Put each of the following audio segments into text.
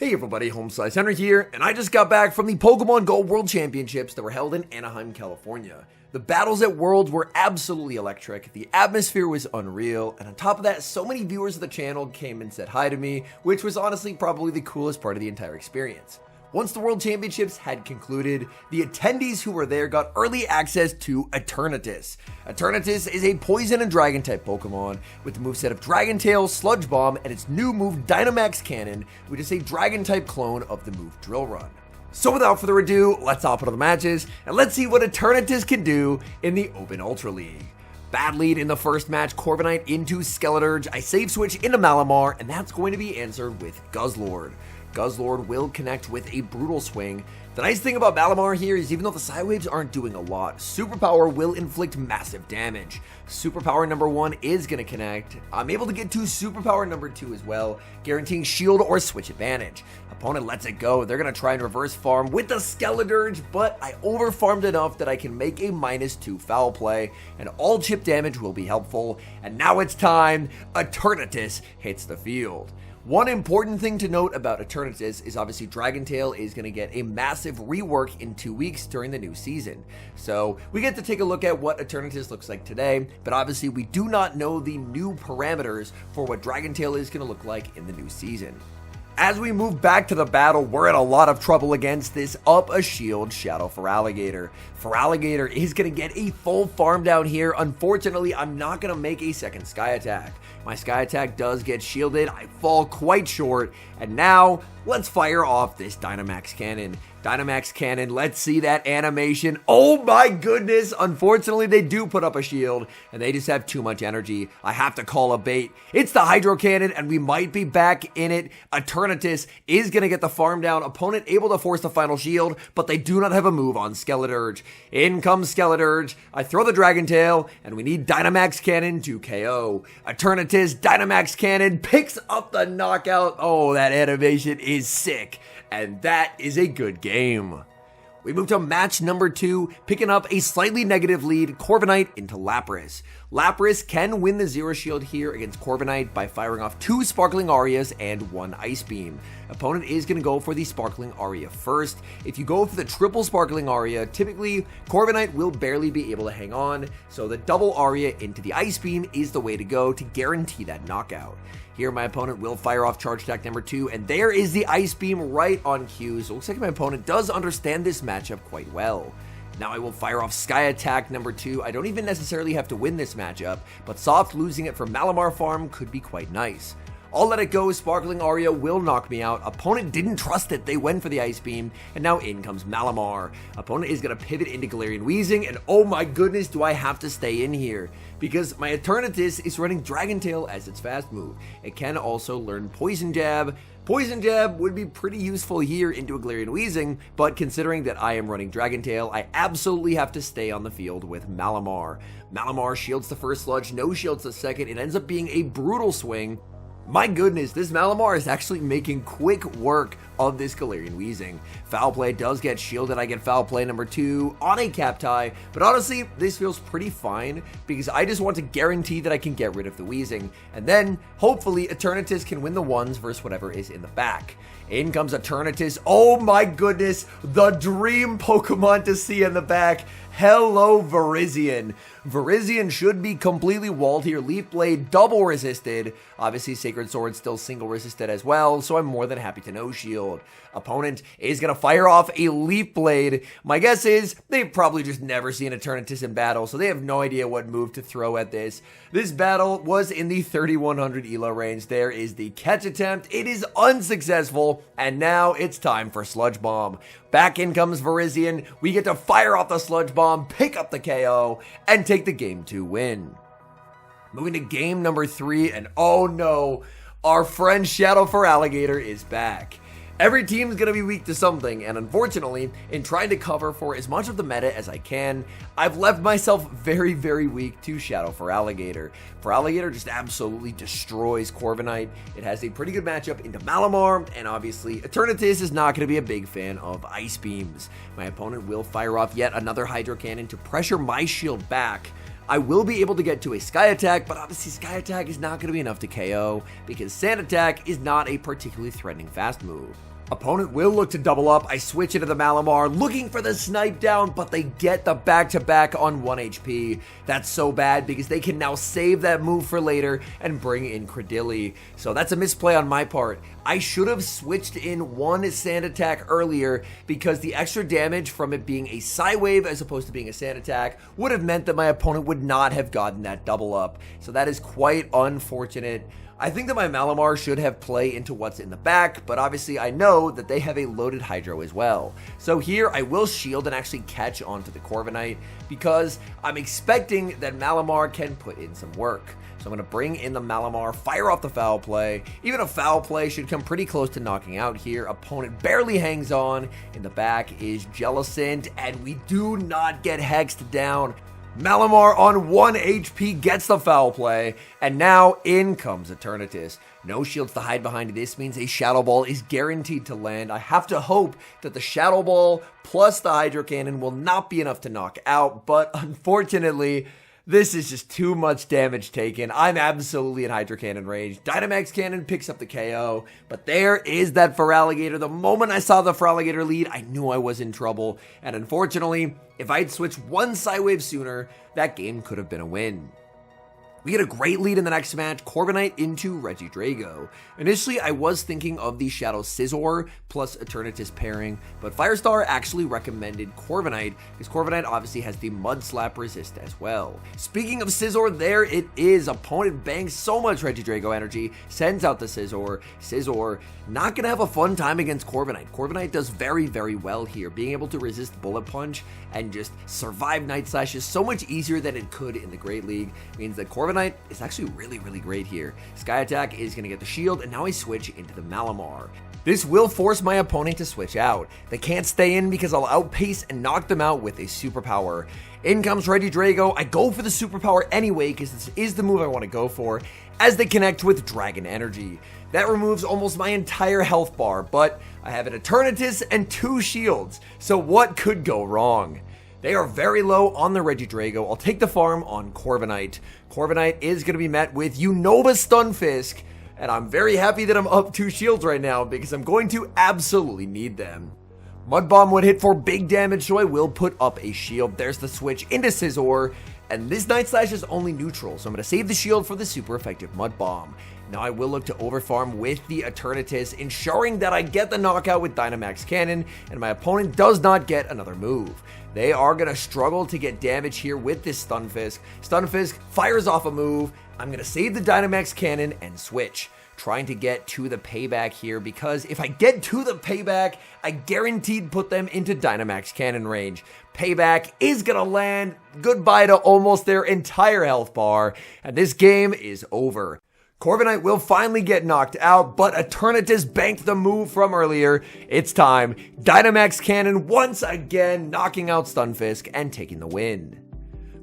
Hey everybody, HomeSliceHenry here, and I just got back from the Pokemon Go World Championships that were held in Anaheim, California. The battles at Worlds were absolutely electric, the atmosphere was unreal, and on top of that, so many viewers of the channel came and said hi to me, which was honestly probably the coolest part of the entire experience. Once the World Championships had concluded, the attendees who were there got early access to Eternatus. Eternatus is a poison and dragon type Pokemon with the moveset of Dragon Tail, Sludge Bomb, and its new move Dynamax Cannon, which is a dragon type clone of the move Drill Run. So without further ado, let's hop into the matches, and let's see what Eternatus can do in the Open Ultra League. Bad lead in the first match, Corviknight into Skeleturge, I save switch into Malamar, and that's going to be answered with Guzzlord. Guzzlord will connect with a Brutal Swing. The nice thing about Malamar here is even though the Psy Waves aren't doing a lot, Superpower will inflict massive damage. Superpower number 1 is going to connect. I'm able to get to Superpower number 2 as well, guaranteeing shield or switch advantage. Opponent lets it go. They're going to try and reverse farm with the Skeleturge, but I overfarmed enough that I can make a -2 foul play, and all chip damage will be helpful. And now it's time. Eternatus hits the field. One important thing to note about Eternatus is obviously Dragon Tail is going to get a massive rework in 2 weeks during the new season. So we get to take a look at what Eternatus looks like today, but obviously we do not know the new parameters for what Dragon Tail is going to look like in the new season. As we move back to the battle, we're in a lot of trouble against this Up a Shield Shadow Feraligatr. Feraligatr is going to get a full farm down here. Unfortunately, I'm not going to make a second Sky Attack. My Sky Attack does get shielded. I fall quite short. And now, let's fire off this Dynamax Cannon. Dynamax Cannon, let's see that animation. Oh my goodness! Unfortunately, they do put up a shield, and they just have too much energy. I have to call a bait. It's the Hydro Cannon, and we might be back in it. Eternatus is going to get the farm down. Opponent able to force the final shield, but they do not have a move on Skeleturge. In comes Skeleturge. I throw the Dragon Tail, and we need Dynamax Cannon to KO. Eternatus, Dynamax Cannon picks up the knockout. Oh, that animation is sick. And that is a good game. We move to match number 2, picking up a slightly negative lead, Corviknight into Lapras. Lapras can win the Zero Shield here against Corviknight by firing off 2 Sparkling Arias and 1 Ice Beam. Opponent is going to go for the Sparkling Aria first. If you go for the triple Sparkling Aria, typically Corviknight will barely be able to hang on, so the double Aria into the Ice Beam is the way to go to guarantee that knockout. Here, my opponent will fire off Charge Attack number 2, and there is the Ice Beam right on cue, so it looks like my opponent does understand this matchup quite well. Now I will fire off Sky Attack number 2. I don't even necessarily have to win this matchup, but soft losing it for Malamar farm could be quite nice. I'll let it go. Sparkling Aria will knock me out. Opponent didn't trust it. They went for the Ice Beam, and now in comes Malamar. Opponent is going to pivot into Galarian Weezing, and oh my goodness, do I have to stay in here. Because my Eternatus is running Dragon Tail as its fast move. It can also learn Poison Jab. Poison Jab would be pretty useful here into a Galarian Weezing, but considering that I am running Dragon Tail, I absolutely have to stay on the field with Malamar. Malamar shields the first Sludge, no shields the second. It ends up being a Brutal Swing. My goodness, this Malamar is actually making quick work of this Galarian Weezing. Foul Play does get shielded. I get Foul Play number 2 on a Captai, but honestly, this feels pretty fine because I just want to guarantee that I can get rid of the Weezing, and then hopefully Eternatus can win the ones versus whatever is in the back. In comes Eternatus. Oh my goodness, the dream Pokemon to see in the back. Hello, Virizion. Virizion should be completely walled here. Leaf Blade double resisted. Obviously, Sacred Sword still single resisted as well, so I'm more than happy to no shield. Opponent is going to fire off a Leaf Blade. My guess is they've probably just never seen Eternatus in battle, so they have no idea what move to throw at this. This battle was in the 3100 ELO range. There is the catch attempt. It is unsuccessful, and now it's time for Sludge Bomb. Back in comes Virizion. We get to fire off the Sludge Bomb, pick up the KO, and take the game 2 win. Moving to game number 3, and oh no, our friend Shadow Feraligatr is back. Every team is going to be weak to something, and unfortunately, in trying to cover for as much of the meta as I can, I've left myself very, very weak to Shadow Feraligatr. Feraligatr just absolutely destroys Corviknight. It has a pretty good matchup into Malamar, and obviously, Eternatus is not going to be a big fan of Ice Beams. My opponent will fire off yet another Hydro Cannon to pressure my shield back. I will be able to get to a Sky Attack, but obviously Sky Attack is not going to be enough to KO because Sand Attack is not a particularly threatening fast move. Opponent will look to double up. I switch into the Malamar, looking for the snipe down, but they get the back-to-back on 1 HP. That's so bad because they can now save that move for later and bring in Credilli. So that's a misplay on my part. I should have switched in one Sand Attack earlier because the extra damage from it being a Psy Wave as opposed to being a Sand Attack would have meant that my opponent would not have gotten that double up. So that is quite unfortunate. I think that my Malamar should have play into what's in the back, but obviously I know that they have a loaded Hydro as well. So here I will shield and actually catch onto the Corviknight because I'm expecting that Malamar can put in some work. So I'm going to bring in the Malamar, fire off the foul play. Even a foul play should come pretty close to knocking out here. Opponent barely hangs on. In the back is Jellicent, and we do not get hexed down. Malamar on 1 HP gets the foul play, and now in comes Eternatus. No shields to hide behind. This means a Shadow Ball is guaranteed to land. I have to hope that the Shadow Ball plus the Hydro Cannon will not be enough to knock out, but unfortunately, this is just too much damage taken. I'm absolutely in Hydro Cannon range. Dynamax Cannon picks up the KO, but there is that Feraligatr. The moment I saw the Feraligatr lead, I knew I was in trouble, and unfortunately, if I had switched one Psy Wave sooner, that game could have been a win. We get a great lead in the next match, Corviknight into Regidrago. Initially, I was thinking of the Shadow Scizor plus Eternatus pairing, but Firestar actually recommended Corviknight because Corviknight obviously has the Mud Slap resist as well. Speaking of Scizor, there it is. Opponent bangs so much Regidrago energy, sends out the Scizor. Scizor not going to have a fun time against Corviknight. Corviknight does very, very well here. Being able to resist Bullet Punch and just survive Night Slash is so much easier than it could in the Great League. Means that Corviknight is actually really, really great here. Sky Attack is going to get the shield, and now I switch into the Malamar. This will force my opponent to switch out. They can't stay in because I'll outpace and knock them out with a superpower. In comes Regidrago. I go for the superpower anyway because this is the move I want to go for as they connect with Dragon Energy. That removes almost my entire health bar, but I have an Eternatus and 2 shields, so what could go wrong? They are very low on the Regidrago. I'll take the farm on Corviknight. Corviknight is going to be met with Unova Stunfisk, and I'm very happy that I'm up 2 shields right now because I'm going to absolutely need them. Mud Bomb would hit for big damage, so I will put up a shield. There's the switch into Scizor, and this Night Slash is only neutral, so I'm going to save the shield for the super effective Mud Bomb. Now I will look to overfarm with the Eternatus, ensuring that I get the knockout with Dynamax Cannon, and my opponent does not get another move. They are going to struggle to get damage here with this Stunfisk. Stunfisk fires off a move. I'm going to save the Dynamax Cannon and switch, trying to get to the payback here because if I get to the payback, I guaranteed put them into Dynamax Cannon range. Payback is going to land. Goodbye to almost their entire health bar, and this game is over. Corviknight will finally get knocked out, but Eternatus banked the move from earlier. It's time. Dynamax Cannon once again knocking out Stunfisk and taking the win.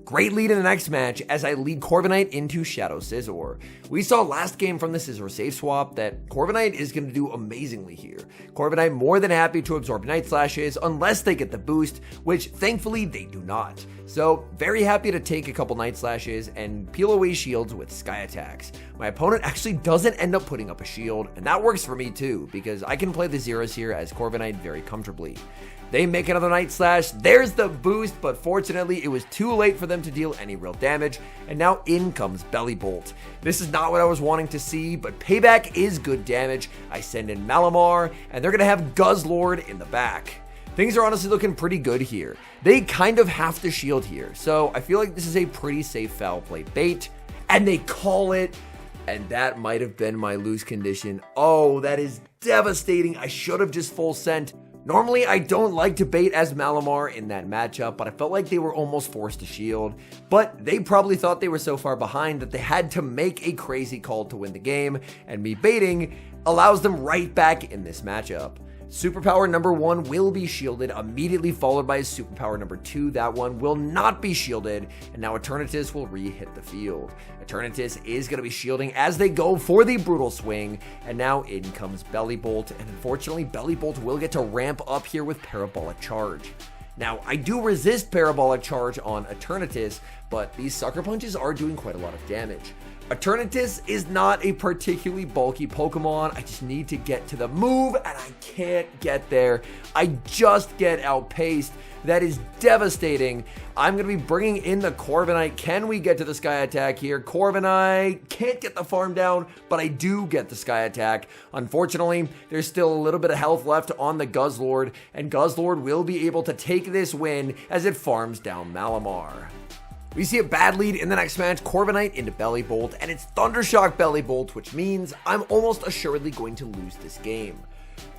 Great lead in the next match as I lead Corviknight into Shadow Scizor. We saw last game from the Scizor save swap that Corviknight is going to do amazingly here. Corviknight more than happy to absorb Night Slashes unless they get the boost, which thankfully they do not. So very happy to take a couple Night Slashes and peel away shields with Sky Attacks. My opponent actually doesn't end up putting up a shield, and that works for me too because I can play the zeros here as Corviknight very comfortably. They make another Night Slash. There's the boost, but fortunately, it was too late for them to deal any real damage, and now in comes Belly Bolt. This is not what I was wanting to see, but payback is good damage. I send in Malamar, and they're going to have Guzzlord in the back. Things are honestly looking pretty good here. They kind of have to shield here, so I feel like this is a pretty safe foul play bait, and they call it, and that might have been my lose condition. Oh, that is devastating. I should have just full sent. Normally, I don't like to bait as Malamar in that matchup, but I felt like they were almost forced to shield. But they probably thought they were so far behind that they had to make a crazy call to win the game, and me baiting allows them right back in this matchup. Superpower number 1 will be shielded, immediately followed by superpower number 2. That one will not be shielded, and now Eternatus will re-hit the field. Eternatus is going to be shielding as they go for the Brutal Swing, and now in comes Belly Bolt, and unfortunately Belly Bolt will get to ramp up here with Parabolic Charge. Now, I do resist Parabolic Charge on Eternatus, but these Sucker Punches are doing quite a lot of damage. Eternatus is not a particularly bulky Pokemon. I just need to get to the move, and I can't get there. I just get outpaced. That is devastating. I'm going to be bringing in the Corviknight. Can we get to the Sky Attack here? Corviknight can't get the farm down, but I do get the Sky Attack. Unfortunately, there's still a little bit of health left on the Guzzlord, and Guzzlord will be able to take this win as it farms down Malamar. We see a bad lead in the next match, Corviknight into Belly Bolt, and it's Thundershock Belly Bolt, which means I'm almost assuredly going to lose this game.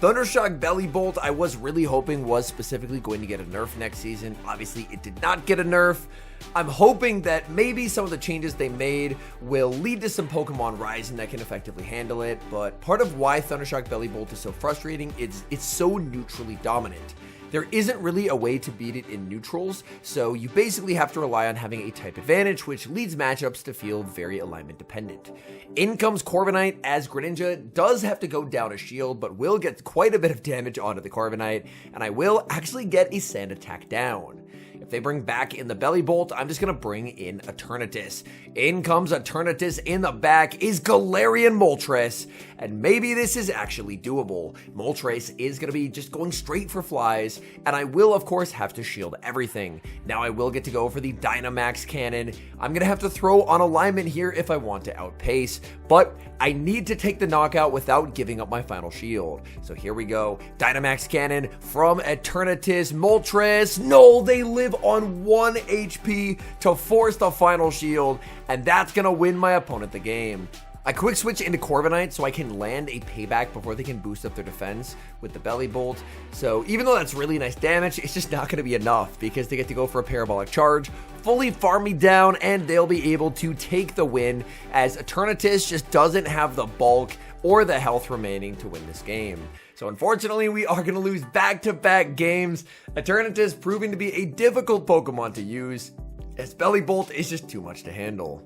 Thundershock Belly Bolt, I was really hoping was specifically going to get a nerf next season. Obviously, it did not get a nerf. I'm hoping that maybe some of the changes they made will lead to some Pokemon rising that can effectively handle it, but part of why Thundershock Belly Bolt is so frustrating is it's so neutrally dominant. There isn't really a way to beat it in neutrals, so you basically have to rely on having a type advantage, which leads matchups to feel very alignment dependent. In comes Corviknight, as Greninja does have to go down a shield, but will get quite a bit of damage onto the Corviknight, and I will actually get a Sand Attack down. If they bring back in the Belly Bolt, I'm just going to bring in Eternatus. In comes Eternatus, in the back is Galarian Moltres, and maybe this is actually doable. Moltres is going to be just going straight for flies, and I will of course have to shield everything. Now I will get to go for the Dynamax cannon. I'm going to have to throw on alignment here if I want to outpace, but I need to take the knockout without giving up my final shield. So here we go. Dynamax cannon from Eternatus. Moltres, no, they live on 1 HP to force the final shield, and that's gonna win my opponent the game. I quick switch into Corviknight so I can land a payback before they can boost up their defense with the Belly Bolt. So even though that's really nice damage, it's just not going to be enough because they get to go for a Parabolic Charge, fully farm me down, and they'll be able to take the win as Eternatus just doesn't have the bulk or the health remaining to win this game. So unfortunately, we are going to lose back-to-back games. Eternatus proving to be a difficult Pokemon to use, as Belly Bolt is just too much to handle.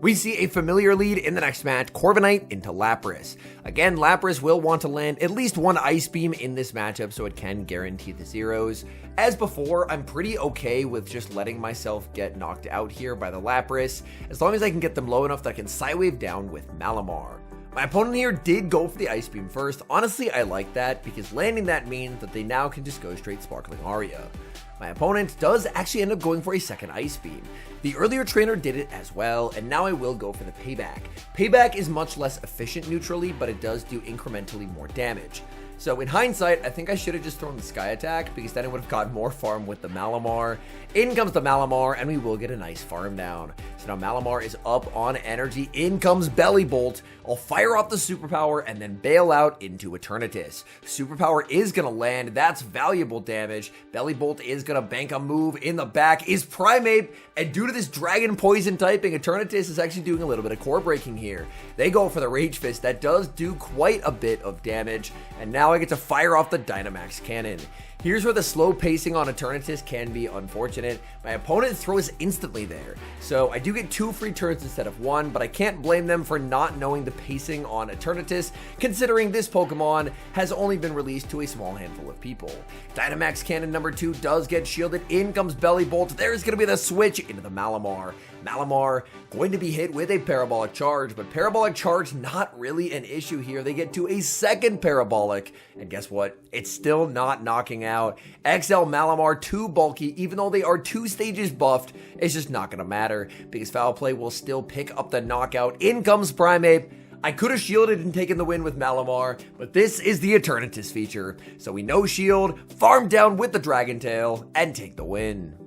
We see a familiar lead in the next match, Corviknight into Lapras. Again, Lapras will want to land at least one Ice Beam in this matchup so it can guarantee the zeros. As before, I'm pretty okay with just letting myself get knocked out here by the Lapras, as long as I can get them low enough that I can Psywave down with Malamar. My opponent here did go for the Ice Beam first. Honestly, I like that because landing that means that they now can just go straight Sparkling Aria. My opponent does actually end up going for a second Ice Beam. The earlier trainer did it as well, and now I will go for the Payback. Payback is much less efficient neutrally, but it does do incrementally more damage. So in hindsight, I think I should have just thrown the Sky Attack because then it would have gotten more farm with the Malamar. In comes the Malamar, and we will get a nice farm down. So now Malamar is up on energy. In comes Belly Bolt. I'll fire off the Superpower and then bail out into Eternatus. Superpower is going to land. That's valuable damage. Belly Bolt is going to bank a move. In the back is Primeape, and due to this Dragon Poison typing, Eternatus is actually doing a little bit of core breaking here. They go for the Rage Fist. That does do quite a bit of damage, and now I get to fire off the Dynamax cannon. Here's where the slow pacing on Eternatus can be unfortunate. My opponent throws instantly there, so I do get 2 free turns instead of 1, but I can't blame them for not knowing the pacing on Eternatus, considering this Pokemon has only been released to a small handful of people. Dynamax Cannon number 2 does get shielded. In comes Belly Bolt. There's going to be the switch into the Malamar. Malamar going to be hit with a Parabolic Charge, but Parabolic Charge not really an issue here. They get to a second Parabolic, and guess what? It's still not knocking out. XL Malamar too bulky, even though they are 2 stages buffed, it's just not going to matter because Foul Play will still pick up the knockout. In comes Primeape. I could have shielded and taken the win with Malamar, but this is the Eternatus feature, so we no shield, farm down with the Dragon Tail, and take the win.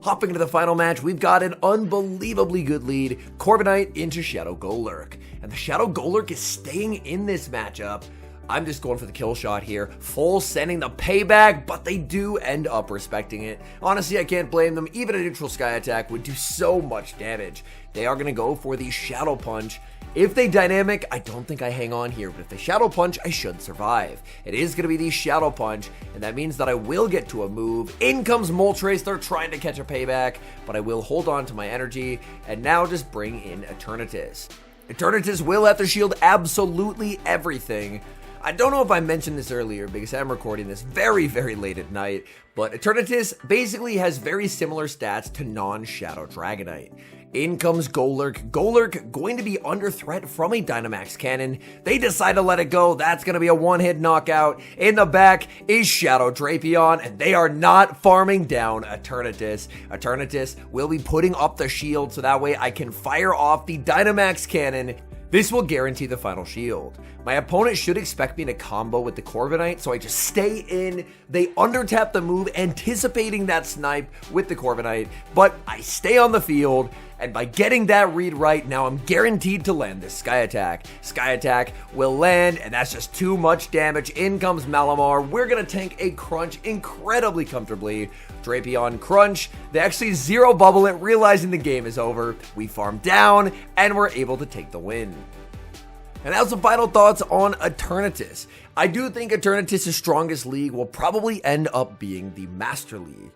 Hopping into the final match, we've got an unbelievably good lead, Corviknight into Shadow Golurk, and the Shadow Golurk is staying in this matchup. I'm just going for the kill shot here, full sending the payback, but they do end up respecting it. Honestly, I can't blame them. Even a neutral Sky Attack would do so much damage. They are going to go for the Shadow Punch. If they Dynamic, I don't think I hang on here, but if they Shadow Punch, I should survive. It is going to be the Shadow Punch, and that means that I will get to a move. In comes Moltres. They're trying to catch a payback, but I will hold on to my energy, and now just bring in Eternatus. Eternatus will have to shield absolutely everything. I don't know if I mentioned this earlier because I'm recording this very, very late at night, but Eternatus basically has very similar stats to non-Shadow Dragonite. In comes Golurk. Golurk going to be under threat from a Dynamax cannon. They decide to let it go. That's going to be a one-hit knockout. In the back is Shadow Drapion, and they are not farming down Eternatus. Eternatus will be putting up the shield so that way I can fire off the Dynamax cannon. This will guarantee the final shield. My opponent should expect me to combo with the Corviknight, so I just stay in. They under-tap the move, anticipating that snipe with the Corviknight, but I stay on the field, and by getting that read right, now I'm guaranteed to land this Sky Attack. Sky Attack will land, and that's just too much damage. In comes Malamar. We're going to tank a Crunch incredibly comfortably. Drapion Crunch. They actually zero bubble it, realizing the game is over. We farm down, and we're able to take the win. And now some final thoughts on Eternatus. I do think Eternatus' strongest league will probably end up being the Master League.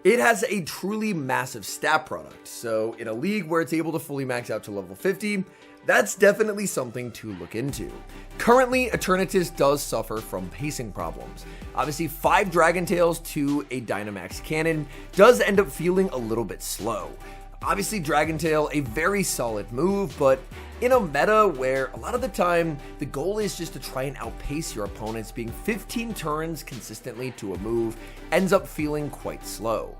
It has a truly massive stat product, so in a league where it's able to fully max out to level 50, that's definitely something to look into. Currently, Eternatus does suffer from pacing problems. Obviously, 5 Dragon Tails to a Dynamax cannon does end up feeling a little bit slow. Obviously, Dragon Tail, a very solid move, but in a meta where a lot of the time the goal is just to try and outpace your opponents, being 15 turns consistently to a move ends up feeling quite slow.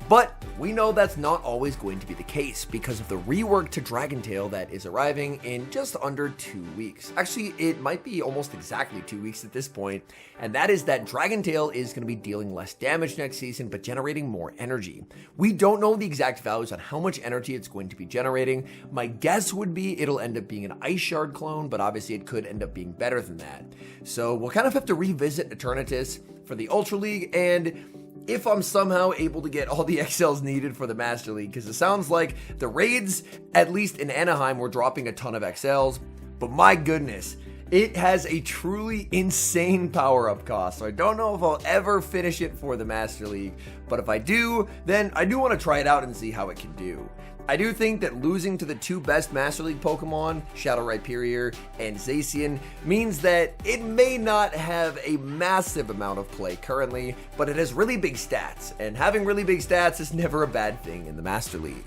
But we know that's not always going to be the case because of the rework to Dragon Tail that is arriving in just under 2 weeks. Actually, it might be almost exactly 2 weeks at this point, and that is that Dragon Tail is going to be dealing less damage next season, but generating more energy. We don't know the exact values on how much energy it's going to be generating. My guess would be it'll end up being an Ice Shard clone, but obviously it could end up being better than that. So we'll kind of have to revisit Eternatus for the Ultra League, and if I'm somehow able to get all the XLs needed for the Master League, because it sounds like the raids, at least in Anaheim, were dropping a ton of XLs, but my goodness, it has a truly insane power-up cost, so I don't know if I'll ever finish it for the Master League, but if I do, then I do want to try it out and see how it can do. I do think that losing to the 2 best Master League Pokemon, Shadow Rhyperior and Zacian, means that it may not have a massive amount of play currently, but it has really big stats, and having really big stats is never a bad thing in the Master League.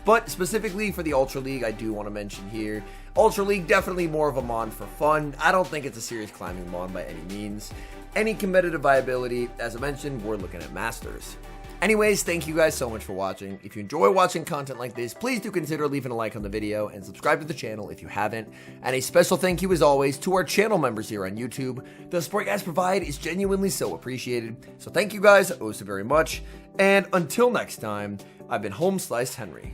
But specifically for the Ultra League, I do want to mention here, Ultra League definitely more of a mon for fun. I don't think it's a serious climbing mon by any means. Any competitive viability, as I mentioned, we're looking at Masters. Anyways, thank you guys so much for watching. If you enjoy watching content like this, please do consider leaving a like on the video and subscribe to the channel if you haven't. And a special thank you as always to our channel members here on YouTube. The support you guys provide is genuinely so appreciated. So thank you guys oh so very much. And until next time, I've been HomeSliceHenry.